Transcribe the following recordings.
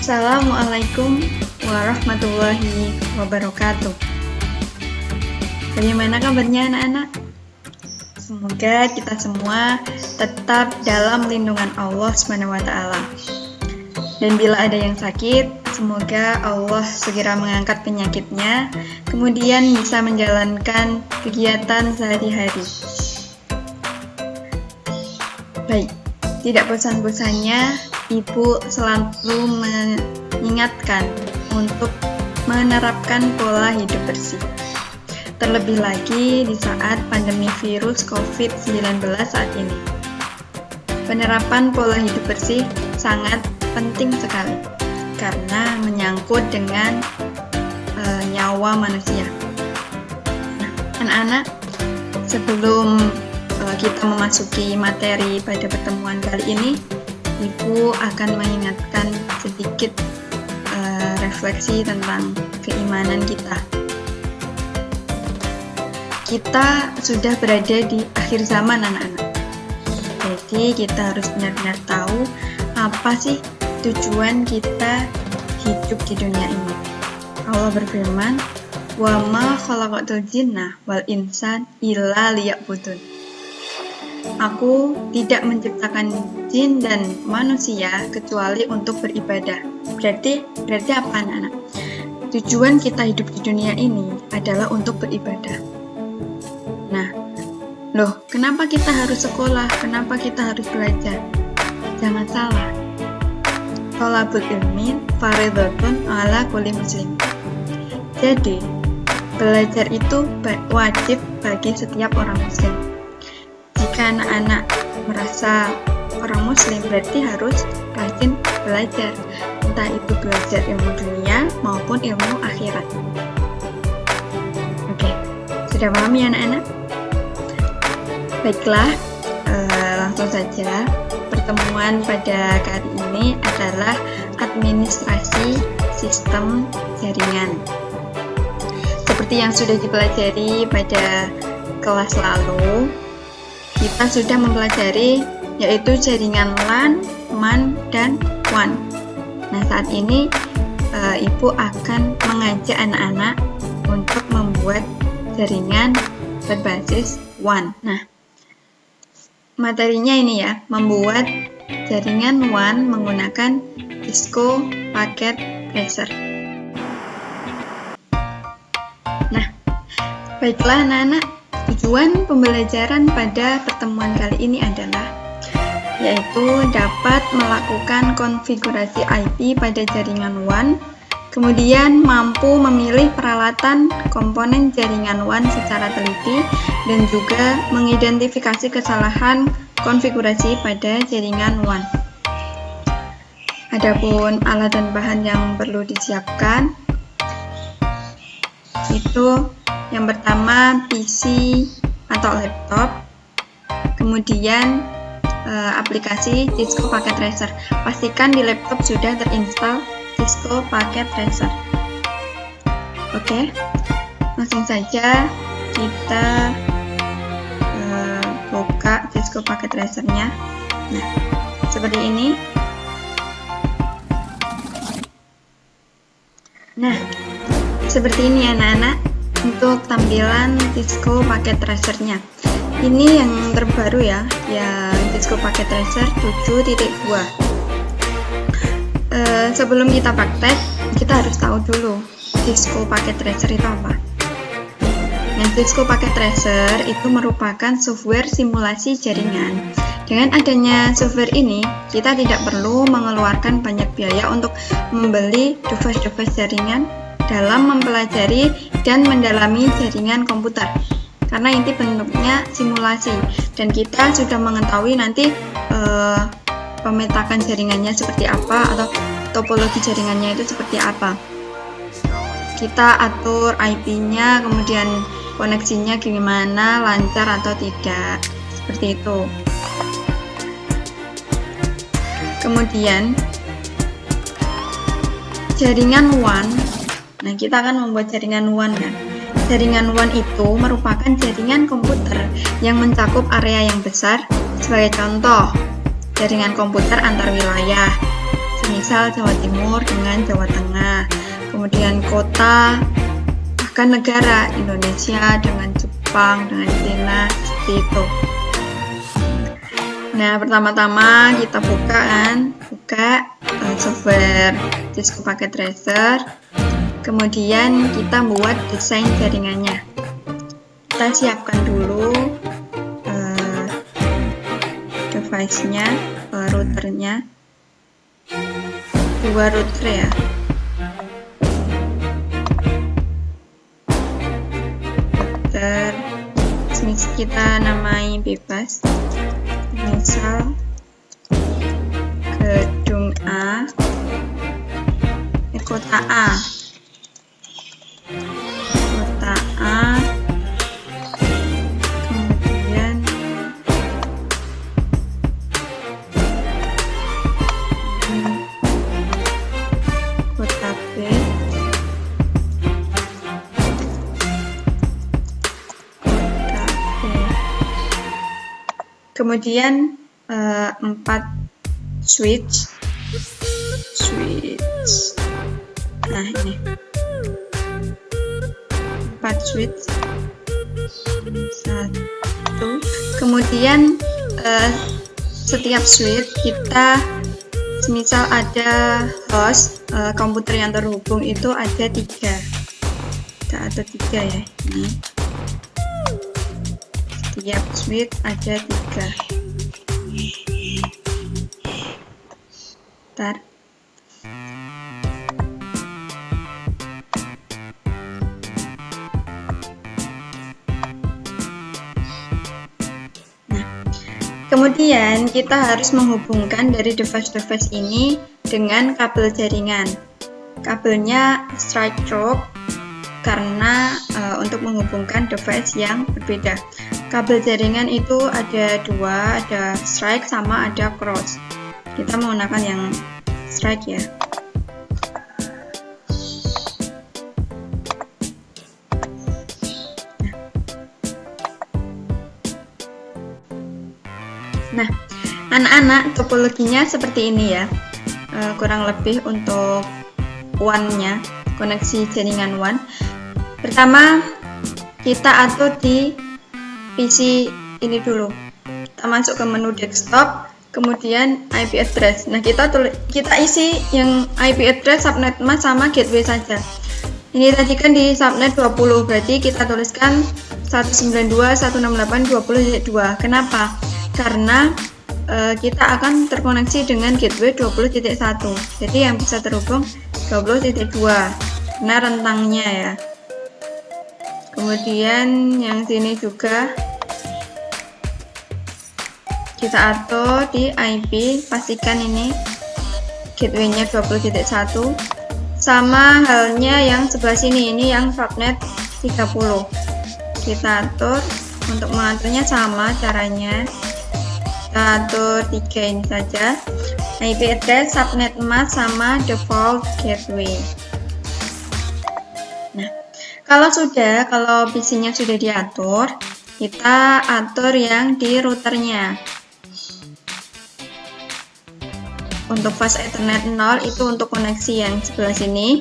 Assalamualaikum warahmatullahi wabarakatuh. Bagaimana kabarnya anak-anak? Semoga kita semua tetap dalam lindungan Allah SWT. Dan bila ada yang sakit, semoga Allah segera mengangkat penyakitnya, kemudian bisa menjalankan kegiatan sehari-hari. Baik, tidak bosan-bosannya Ibu selalu mengingatkan untuk menerapkan pola hidup bersih. Terlebih lagi di saat pandemi virus COVID-19 saat ini. Penerapan pola hidup bersih sangat penting sekali karena menyangkut dengan nyawa manusia. Nah, anak-anak, sebelum kita memasuki materi pada pertemuan kali ini, Ibu akan mengingatkan sedikit refleksi tentang keimanan kita. Kita sudah berada di akhir zaman anak-anak. Jadi kita harus benar-benar tahu apa sih tujuan kita hidup di dunia ini. Allah berfirman, "Wa ma khalaqatul jinna wal insa illa liya'budun." Aku tidak menciptakan jin dan manusia kecuali untuk beribadah. Berarti apa anak-anak? Tujuan kita hidup di dunia ini adalah untuk beribadah. Nah, kenapa kita harus sekolah? Kenapa kita harus belajar? Jangan salah. Thalabul ilmi fardhatun 'ala kulli muslim. Jadi, belajar itu wajib bagi setiap orang muslim. Jika anak-anak merasa orang muslim, berarti harus rajin belajar, entah itu belajar ilmu dunia maupun ilmu akhirat. Oke, sudah paham ya anak-anak? Baiklah, langsung saja. Pertemuan pada kali ini adalah administrasi sistem jaringan. Seperti yang sudah dipelajari pada kelas lalu, kita sudah mempelajari yaitu jaringan LAN, MAN, dan WAN. Nah, saat ini Ibu akan mengajak anak-anak untuk membuat jaringan berbasis WAN. Nah, materinya ini ya, membuat jaringan WAN menggunakan Cisco Packet Tracer. Nah, baiklah anak-anak, tujuan pembelajaran pada pertemuan kali ini adalah yaitu dapat melakukan konfigurasi IP pada jaringan WAN, kemudian mampu memilih peralatan komponen jaringan WAN secara teliti, dan juga mengidentifikasi kesalahan konfigurasi pada jaringan WAN. Adapun alat dan bahan yang perlu disiapkan itu yang pertama PC atau laptop, kemudian aplikasi Cisco Packet Tracer. Pastikan di laptop sudah terinstall Cisco Packet Tracer. Oke, langsung saja kita buka Cisco Packet Tracer-nya. Nah, seperti ini. Nah, seperti ini anak-anak untuk tampilan Cisco Packet Tracer-nya. Ini yang terbaru ya, yang Cisco Packet Tracer 7.2. Sebelum kita praktek, kita harus tahu dulu Cisco Packet Tracer itu apa. Nah, Cisco Packet Tracer itu merupakan software simulasi jaringan. Dengan adanya software ini, kita tidak perlu mengeluarkan banyak biaya untuk membeli device-device jaringan dalam mempelajari dan mendalami jaringan komputer, karena ini bentuknya simulasi dan kita sudah mengetahui nanti pemetakan jaringannya seperti apa atau topologi jaringannya itu seperti apa. Kita atur IP-nya, kemudian koneksinya gimana, lancar atau tidak, seperti itu. Kemudian jaringan WAN. Nah, kita akan membuat jaringan WAN kan. Jaringan WAN itu merupakan jaringan komputer yang mencakup area yang besar. Sebagai contoh, jaringan komputer antar wilayah, misal Jawa Timur dengan Jawa Tengah, kemudian kota, bahkan negara, Indonesia dengan Jepang, dengan China, seperti itu. Nah, pertama-tama kita buka software Cisco Packet Tracer, kemudian kita buat desain jaringannya. Kita siapkan dulu device-nya, routernya, 2 router ya. Router, kita namai bebas, misal gedung A, kota A, kemudian kota B, kemudian 4 switch. Nah, ini 4 switch, 1. Kemudian setiap switch kita, misal ada host komputer yang terhubung itu ada 3 atau 3 ya. Ini setiap switch ada 3. Bentar. Kemudian kita harus menghubungkan dari device-device ini dengan kabel jaringan. Kabelnya straight rope karena untuk menghubungkan device yang berbeda. Kabel jaringan itu ada 2, ada straight sama ada cross. Kita menggunakan yang straight ya. Nah, anak-anak, topologinya seperti ini ya, kurang lebih untuk WAN-nya, koneksi jaringan WAN. Pertama, kita atur di PC ini dulu. Kita masuk ke menu desktop, kemudian IP address. Nah, kita isi yang IP address subnet mask sama gateway saja. Ini tadi kan di subnet 20, berarti kita tuliskan 192.168.20.2. Kenapa? Karena kita akan terkoneksi dengan gateway 20.1. Jadi yang bisa terhubung 20.2. Nah, rentangnya ya. Kemudian yang sini juga kita atur di IP, pastikan ini gateway-nya 20.1. Sama halnya yang sebelah sini, ini yang subnet 30. Kita atur, untuk mengaturnya sama caranya. Kita atur 3 ini saja, IP address, subnet mask, sama default gateway. Nah, kalau PC-nya sudah diatur, kita atur yang di routernya. Untuk fast Ethernet 0 itu untuk koneksi yang sebelah sini,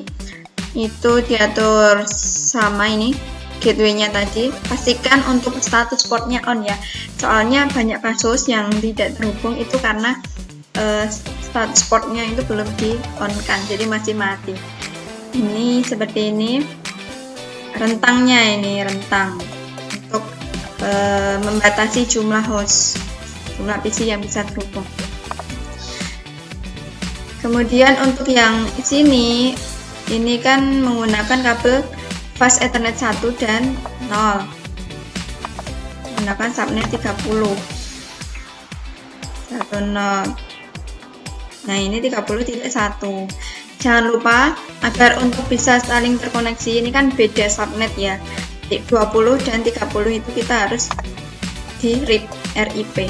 itu diatur sama ini gateway-nya tadi. Pastikan untuk status portnya on ya, soalnya banyak kasus yang tidak terhubung itu karena status portnya itu belum di on kan, jadi masih mati. Ini seperti ini rentangnya, ini rentang untuk membatasi jumlah host, jumlah PC yang bisa terhubung. Kemudian untuk yang sini, ini kan menggunakan kabel fast Ethernet 1 dan 0, menggunakan subnet 30 10. Nah, ini 30.1. Jangan lupa agar untuk bisa saling terkoneksi, ini kan beda subnet ya, 20 dan 30 itu kita harus di RIP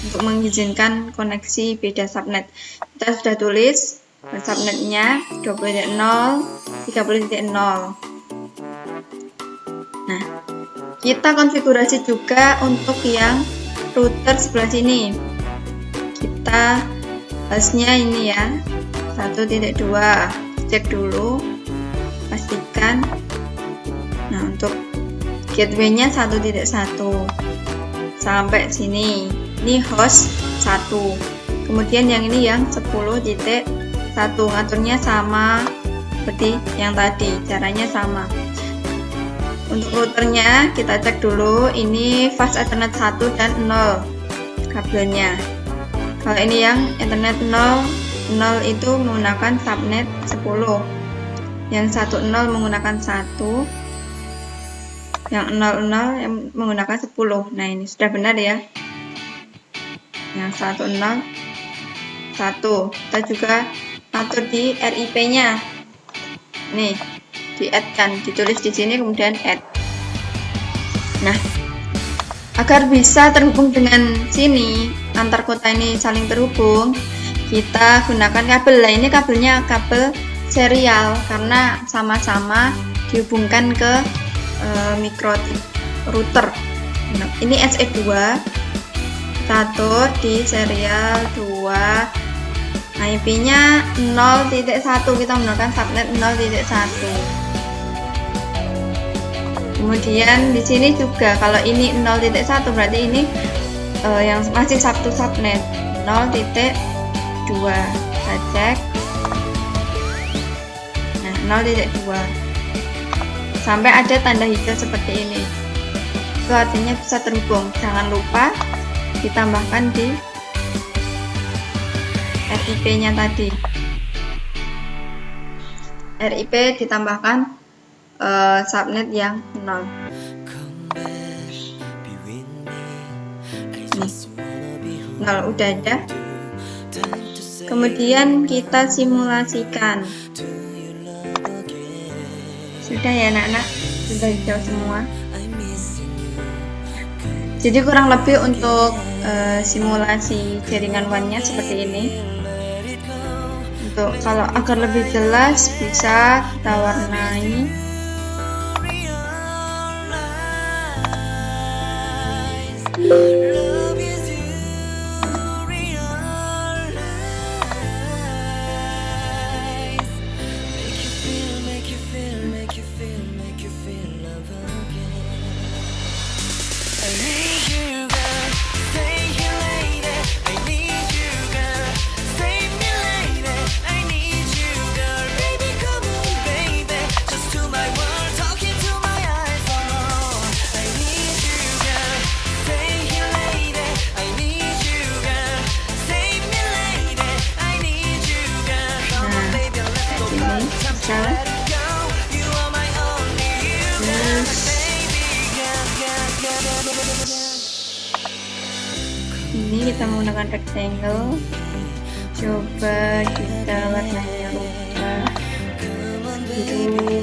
untuk mengizinkan koneksi beda subnet. Kita sudah tulis subnetnya 20.0, 30.0. Nah, kita konfigurasi juga untuk yang router sebelah sini. Kita hostnya ini ya, 1.2, cek dulu, pastikan. Nah, untuk gateway-nya 1.1 sampai sini, ini host 1. Kemudian yang ini yang 10.1, ngaturnya sama seperti yang tadi, caranya sama. Untuk routernya kita cek dulu, ini fast ethernet 1 dan 0 kabelnya. Kalau ini yang ethernet 0 itu menggunakan subnet 10, yang 10 menggunakan 1, yang 00 yang menggunakan 10. Nah, ini sudah benar ya, yang 10 1. Kita juga atur di RIP nya, nih di add kan, ditulis di sini kemudian add. Nah, agar bisa terhubung dengan sini, antar kota ini saling terhubung, kita gunakan kabel. Nah, ini kabelnya kabel serial karena sama-sama dihubungkan ke mikrotik router. Nah, ini SE2, kita atur di serial 2, IP-nya 0.1, kita menggunakan subnet 0.1. Kemudian di sini juga kalau ini 0.1 berarti ini yang masih satu subnet 0.2. Kita cek. Nah, 0.2 sampai ada tanda hijau seperti ini, itu artinya bisa terhubung. Jangan lupa ditambahkan di RIP nya tadi, RIP ditambahkan subnet yang 0. Nih, 0 udah ada. Kemudian kita simulasikan. Sudah ya anak-anak, sudah hijau semua. Jadi kurang lebih untuk simulasi jaringan WAN-nya seperti ini. Untuk kalau agar lebih jelas bisa kita warnai. Ini kita menggunakan rectangle, coba kita warnanya rubah biru.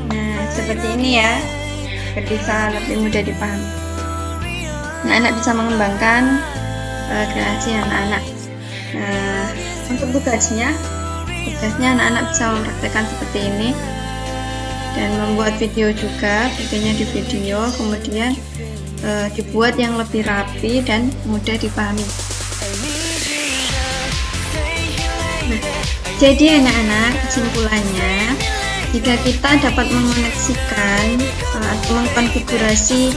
Nah, seperti ini ya, biar bisa lebih mudah dipahami. Nah, anak bisa mengembangkan kreasi anak-anak. Nah, untuk tugasnya anak-anak bisa mempraktekkan seperti ini dan membuat video juga, videonya di video, kemudian dibuat yang lebih rapi dan mudah dipahami. Nah, jadi anak-anak, kesimpulannya, jika kita dapat mengoneksikan atau mengkonfigurasi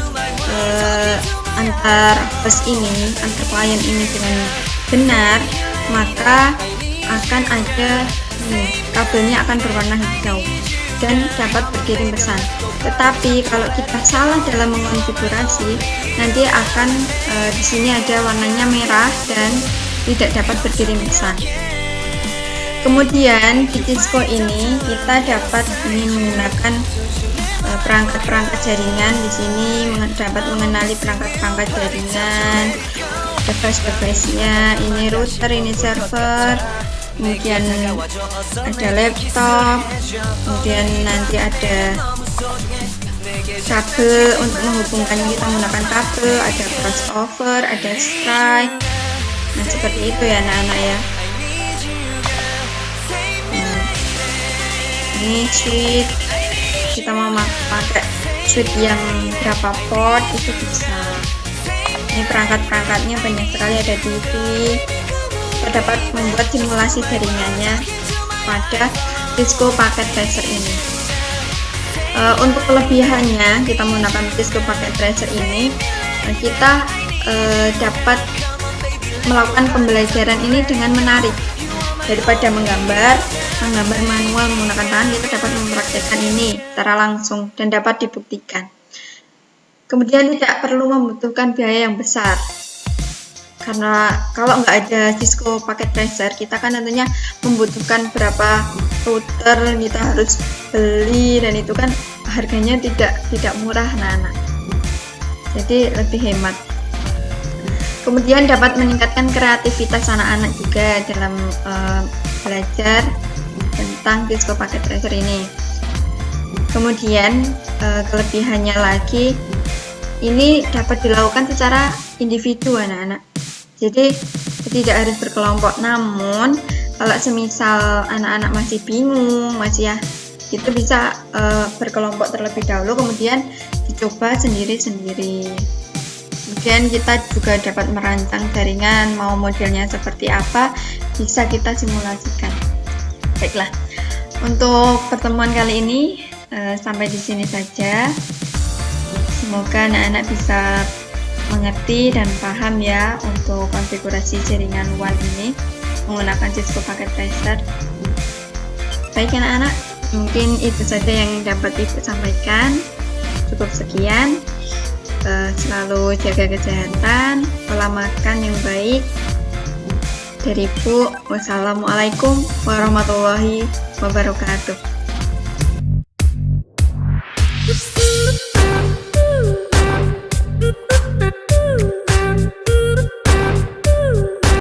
antar host ini, antar klien ini dengan benar, maka akan ada kabelnya akan berwarna hijau dan dapat berkirim pesan. Tetapi kalau kita salah dalam mengonfigurasi, nanti akan di sini ada warnanya merah dan tidak dapat berkirim pesan. Kemudian di Cisco ini kita dapat menggunakan perangkat-perangkat jaringan. Di sini dapat mengenali perangkat-perangkat jaringan, device-nya. Ini router, ini server, kemudian ada laptop, kemudian nanti ada kabel untuk menghubungkannya, kita menggunakan kabel, ada crossover, ada strike. Nah, seperti itu ya anak-anak ya. Ini switch, kita mau pakai switch yang berapa port itu bisa. Ini perangkat-perangkatnya banyak sekali, ada TV. Kita dapat membuat simulasi jaringannya pada Cisco Packet Tracer ini. Untuk kelebihannya, kita menggunakan Cisco Packet Tracer ini, kita dapat melakukan pembelajaran ini dengan menarik. Daripada menggambar manual menggunakan tangan, kita dapat mempraktekkan ini secara langsung dan dapat dibuktikan. Kemudian tidak perlu membutuhkan biaya yang besar, karena kalau nggak ada Cisco Packet Tracer, kita kan tentunya membutuhkan berapa router, kita harus beli, dan itu kan harganya tidak murah anak-anak, jadi lebih hemat. Kemudian dapat meningkatkan kreativitas anak-anak juga dalam belajar tentang Cisco Packet Tracer ini. Kemudian kelebihannya lagi, ini dapat dilakukan secara individu anak-anak, jadi tidak harus berkelompok. Namun kalau semisal anak-anak masih bingung, itu bisa berkelompok terlebih dahulu, kemudian dicoba sendiri-sendiri. Kemudian kita juga dapat merancang jaringan, mau modelnya seperti apa, bisa kita simulasikan. Baiklah, untuk pertemuan kali ini sampai di sini saja. Semoga anak-anak bisa mengerti dan paham ya untuk konfigurasi jaringan WAN ini menggunakan Cisco Packet Tracer. Baik anak-anak, mungkin itu saja yang dapat Ibu sampaikan. Cukup sekian. Selalu jaga kesehatan, pola makan yang baik. Dari Ibu, wassalamualaikum warahmatullahi wabarakatuh.